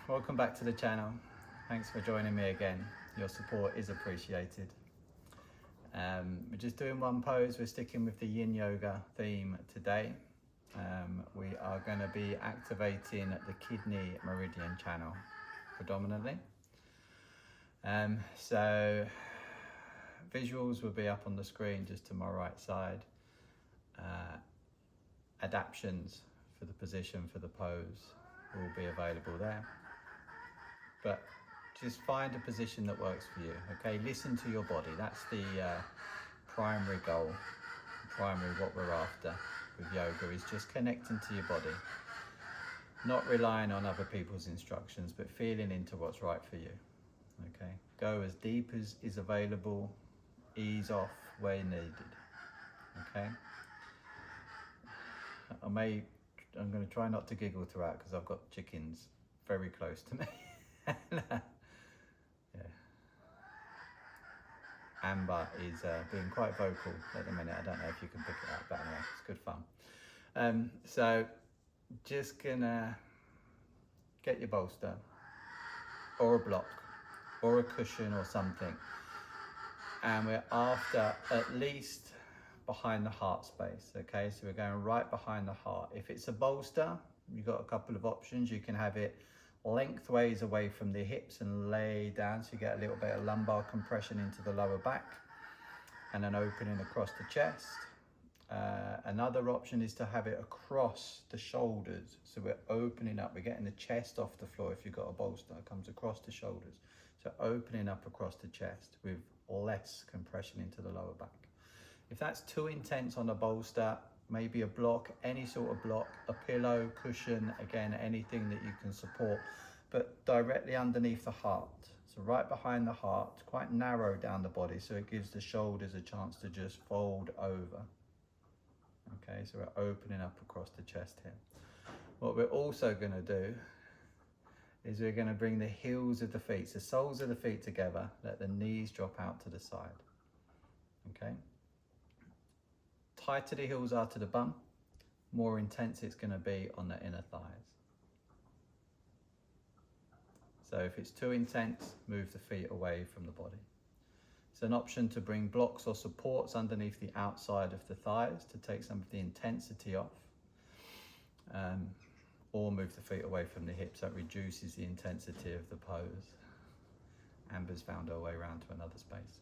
welcome back to the channel. Thanks for joining me again. Your support is appreciated. We're just doing one pose. We're sticking with the yin yoga theme today. We are going to be activating the kidney meridian channel predominantly. So visuals will be up on the screen just to my right side. Adaptions for the position for the pose will be available there. But just find a position that works for you, okay? Listen to your body. That's the primary goal, what we're after with yoga is just connecting to your body. Not relying on other people's instructions, but feeling into what's right for you, okay? Go as deep as is available, ease off where needed, okay? I'm going to try not to giggle throughout because I've got chickens very close to me. Yeah. Amber is being quite vocal at the minute. I don't know if you can pick it up, but anyway, it's good fun. So just gonna get your bolster or a block or a cushion or something, and we're after at least behind the heart space, okay? So we're going right behind the heart. If it's a bolster, you've got a couple of options. You can have it lengthways away from the hips and lay down so you get a little bit of lumbar compression into the lower back and an opening across the chest. Another option is to have it across the shoulders, so we're opening up, we're getting the chest off the floor. If you've got a bolster, it comes across the shoulders, so opening up across the chest with less compression into the lower back. If that's too intense on a bolster, maybe a block, any sort of block, a pillow, cushion, again, anything that you can support, but directly underneath the heart. So right behind the heart, quite narrow down the body, so it gives the shoulders a chance to just fold over. Okay, so we're opening up across the chest here. What we're also going to do is we're going to bring the heels of the feet, the soles of the feet together, let the knees drop out to the side. Okay. Tighter the heels are to the bum, more intense it's going to be on the inner thighs. So if it's too intense, move the feet away from the body. It's an option to bring blocks or supports underneath the outside of the thighs to take some of the intensity off, or move the feet away from the hips. That reduces the intensity of the pose. Amber's found her way around to another space.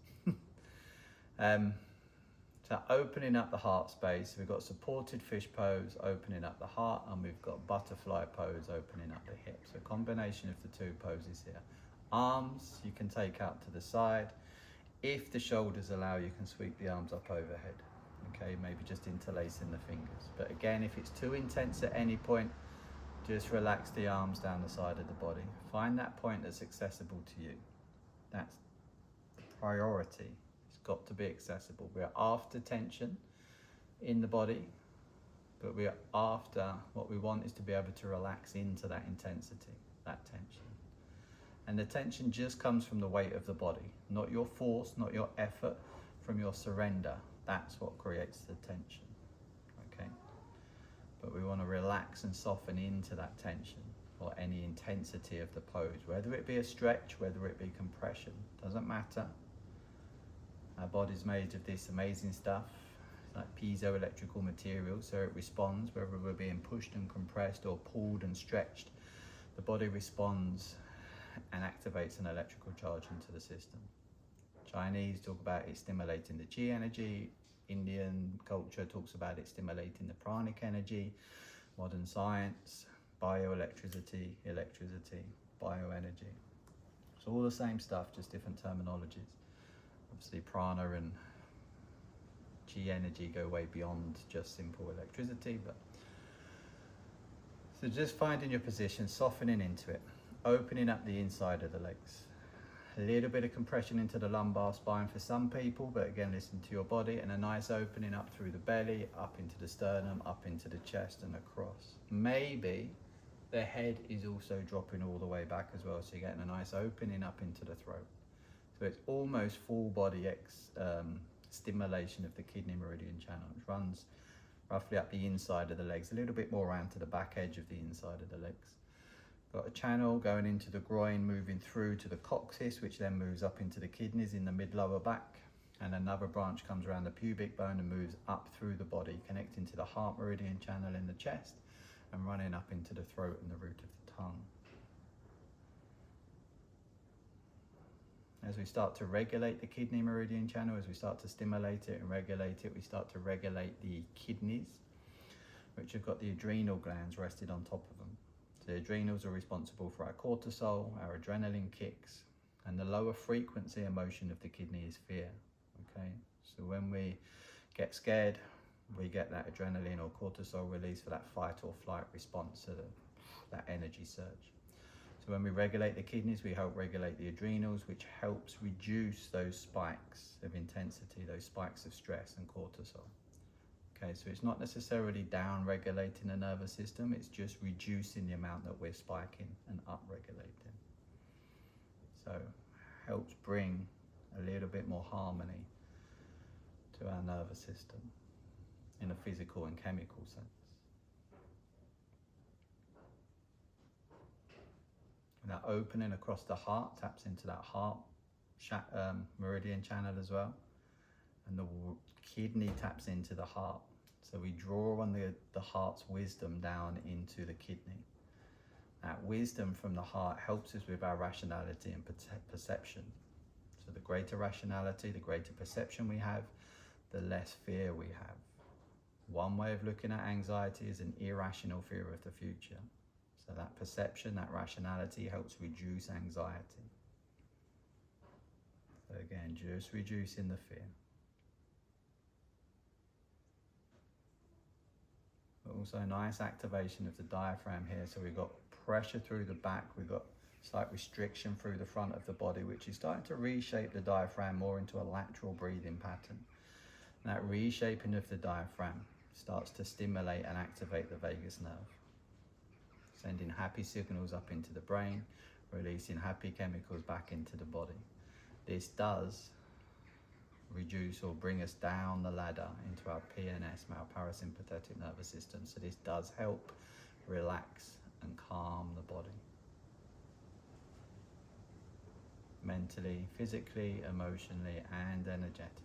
So opening up the heart space, we've got supported fish pose, opening up the heart, and we've got butterfly pose, opening up the hips. So a combination of the two poses here. Arms, you can take out to the side. If the shoulders allow, you can sweep the arms up overhead. Okay, maybe just interlacing the fingers. But again, if it's too intense at any point, just relax the arms down the side of the body. Find that point that's accessible to you. That's the priority. Got to be accessible. We're after tension in the body, but we're after, what we want is to be able to relax into that intensity, that tension. And the tension just comes from the weight of the body, not your force, not your effort, from your surrender. That's what creates the tension, okay? But we want to relax and soften into that tension or any intensity of the pose, whether it be a stretch, whether it be compression, doesn't matter. Our body's made of this amazing stuff, like piezoelectrical material, so it responds whether we're being pushed and compressed or pulled and stretched. The body responds and activates an electrical charge into the system. Chinese talk about it stimulating the chi energy. Indian culture talks about it stimulating the pranic energy. Modern science, bioelectricity, electricity, bioenergy. It's all the same stuff, just different terminologies. Obviously prana and chi energy go way beyond just simple electricity, but so just finding your position, softening into it, opening up the inside of the legs. A little bit of compression into the lumbar spine for some people, but again, listen to your body, and a nice opening up through the belly, up into the sternum, up into the chest and across. Maybe the head is also dropping all the way back as well, so you're getting a nice opening up into the throat. So it's almost full body stimulation of the kidney meridian channel, which runs roughly up the inside of the legs, a little bit more around to the back edge of the inside of the legs. Got a channel going into the groin, moving through to the coccyx, which then moves up into the kidneys in the mid-lower back. And another branch comes around the pubic bone and moves up through the body, connecting to the heart meridian channel in the chest and running up into the throat and the root of the tongue. As we start to regulate the kidney meridian channel, as we start to stimulate it and regulate it, we start to regulate the kidneys, which have got the adrenal glands rested on top of them. So the adrenals are responsible for our cortisol, our adrenaline kicks, and the lower frequency emotion of the kidney is fear. Okay, so when we get scared, we get that adrenaline or cortisol release for that fight or flight response, so that energy surge. So when we regulate the kidneys, we help regulate the adrenals, which helps reduce those spikes of intensity, those spikes of stress and cortisol. Okay, so it's not necessarily down regulating the nervous system, it's just reducing the amount that we're spiking and up regulating. So helps bring a little bit more harmony to our nervous system in a physical and chemical sense. And that opening across the heart taps into that heart meridian channel as well. And the kidney taps into the heart. So we draw on the heart's wisdom down into the kidney. That wisdom from the heart helps us with our rationality and perception. So the greater rationality, the greater perception we have, the less fear we have. One way of looking at anxiety is an irrational fear of the future. So that perception, that rationality helps reduce anxiety. So again, just reducing the fear. But also a nice activation of the diaphragm here. So we've got pressure through the back, we've got slight restriction through the front of the body, which is starting to reshape the diaphragm more into a lateral breathing pattern. And that reshaping of the diaphragm starts to stimulate and activate the vagus nerve, sending happy signals up into the brain, releasing happy chemicals back into the body. This does reduce or bring us down the ladder into our PNS, our parasympathetic nervous system. So this does help relax and calm the body. Mentally, physically, emotionally, and energetically.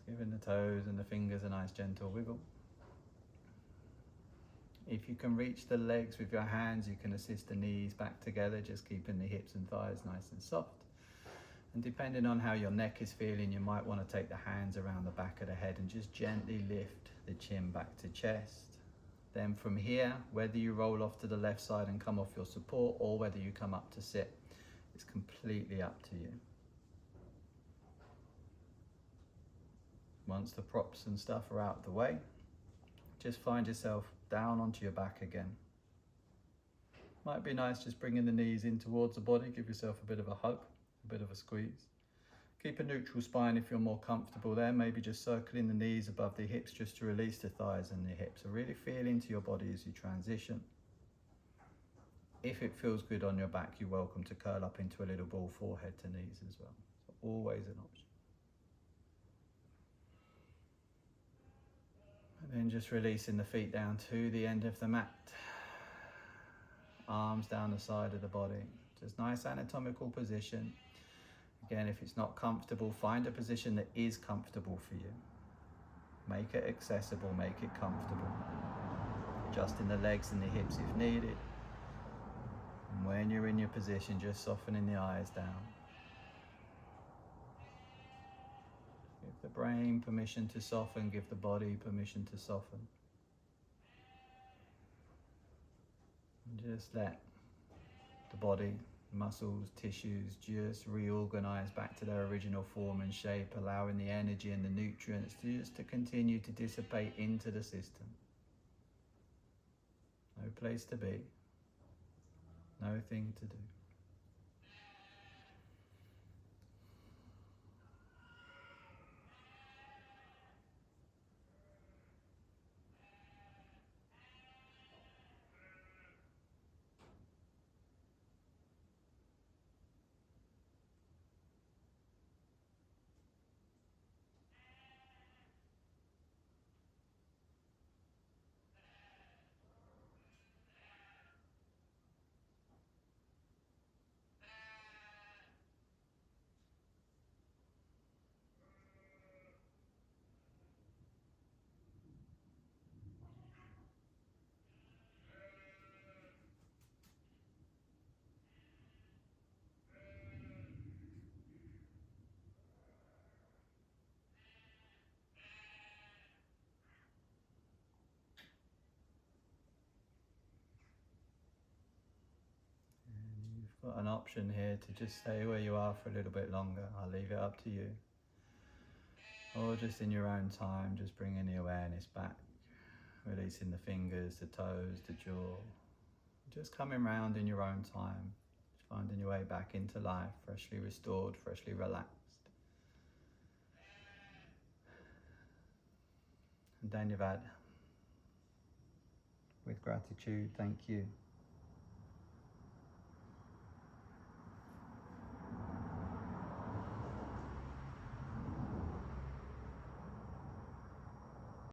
Giving the toes and the fingers a nice gentle wiggle. If you can reach the legs with your hands, you can assist the knees back together, just keeping the hips and thighs nice and soft. And depending on how your neck is feeling, you might want to take the hands around the back of the head and just gently lift the chin back to chest. Then from here, whether you roll off to the left side and come off your support, or whether you come up to sit, it's completely up to you. Once the props and stuff are out of the way, just find yourself down onto your back again. Might be nice just bringing the knees in towards the body, give yourself a bit of a hug, a bit of a squeeze. Keep a neutral spine if you're more comfortable there, maybe just circling the knees above the hips just to release the thighs and the hips. So really feel into your body as you transition. If it feels good on your back, you're welcome to curl up into a little ball, forehead to knees as well. So always an option. And then just releasing the feet down to the end of the mat. Arms down the side of the body. Just nice anatomical position. Again, if it's not comfortable, find a position that is comfortable for you. Make it accessible, make it comfortable. Adjusting the legs and the hips if needed. And when you're in your position, just softening the eyes down. Give the brain permission to soften, give the body permission to soften. And just let the body, muscles, tissues just reorganize back to their original form and shape, allowing the energy and the nutrients just to continue to dissipate into the system. No place to be, no thing to do. got an option here to just stay where you are for a little bit longer. I'll leave it up to you. Or just in your own time, just bringing the awareness back, releasing the fingers, the toes, the jaw. Just coming round in your own time, finding your way back into life, freshly restored, freshly relaxed. And Dhanyavad, with gratitude, thank you.